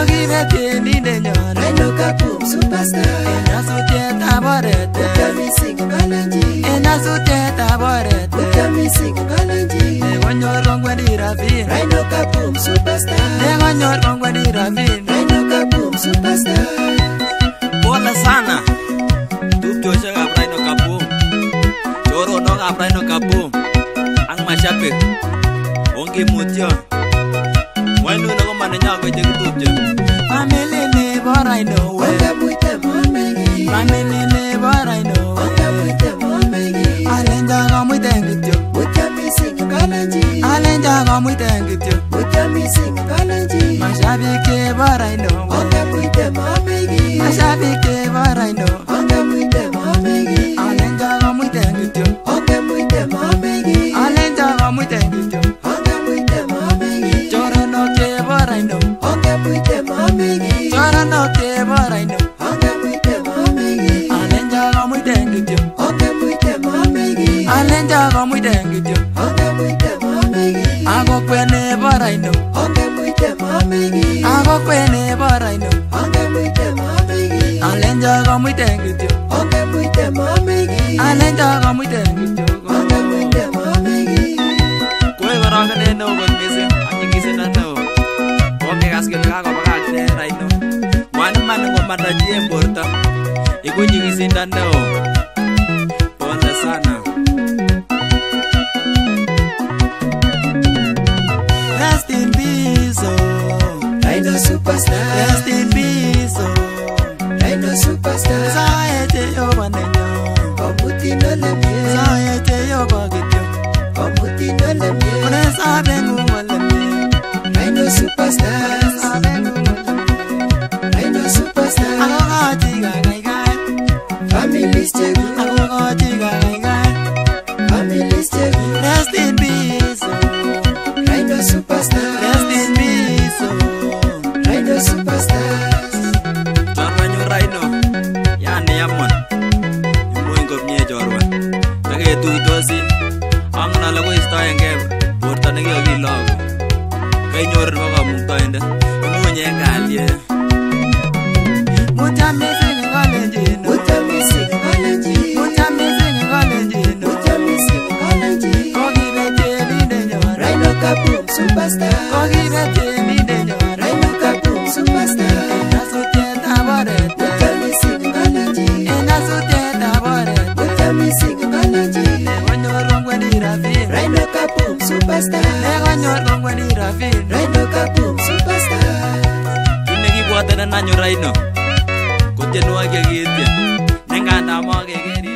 Kokibete nindenyon Rhino Kaboom Superstar Nyasutietab oret Missing Kalenjin Nyasutietab oret Missing Kalenjin Nekonyor kongwendi rabin Rhino Kaboom Superstar Nekonyor kongwendi rabin Rhino Kaboom Superstar. Pole sana tupchosyekab Rhino Kaboom, choronokab Rhino Kaboom ak mashabik ongimutyo ng'wenduni ko maninyo ko chekitupche. Family nebo Rhino Ongemuite momegi Family nebo Rhino Ongemuite momegi Alenja komuiten kityo Mutyo missing Kalenjin Alenja komuiten kityo Mutyo missing Kalenjin Mashabik chebo Rhino Ongemuite momegi Mashabik chebo Rhino Ongemuite momegi Alenja komuiten kityo Ongemuite momegi Alenja komuiten kityo Ongemuite momegi Choronok chebo Rhino Ongemuite momegi Choronok chebo Rhino Ongemuite momegi Alenja komuiten kityo Ongemuite momegi Alenja komuiten kityo Ongemuite momegi Akokwe nebo Rhino Ongemuite momegi Akokwe nebo Rhino Ongemuite momegi Alenja komuiten kityo Ongemuite momegi Alenja komuiten kityo Ongemuite momegi Koe korokenet neo kot missing ak nyigisindo neo kongekas kele kakobakakte Rhino. Ngwan iman ngomanda chi en borto iku nyigisindo neo. Pole sana. Rest in peace oh Rhino Superstar Rest in peace oh Rhino Superstar Saete yobo nenyon Komuti nolemye Saete yobo kityo Komuti nolemye Kone sabengung olemye Rhino Superstar Sabengung olemye Rhino Superstar Akokochi kakaikai Families chegu Akokochi kakaikai Families chegu Rest in peace oh Rhino Superstar Rest in peace oh Rhino Superstars Chorwanyu Rhino yani yamon imuny komie chorwa taketuitosi angen ale koistoengei borto nekikokilogu kenyoru nebo kamuktoindet imuny en kalyet. Mutya missing Kalenjin Mutyo missing Kalenjin Mutya missing Kalenjin Mutyo missing Kalenjin Kokibete nindenyon Rhino Kaboom Superstar Kokibete nindenyon Rhino Kaboom Superstar Nyasutietab oret Mutyo missing Kalenjin Nyasutietab oret Mutyo missing Kalenjin Nekonyor kongwendi rabin Rhino Kaboom Superstar Nekonyor kongwendi rabin Rhino Kaboom Superstar Kit nekibwotenen anyu Rhino ko tienwogik chekitien ne nganda mokekeri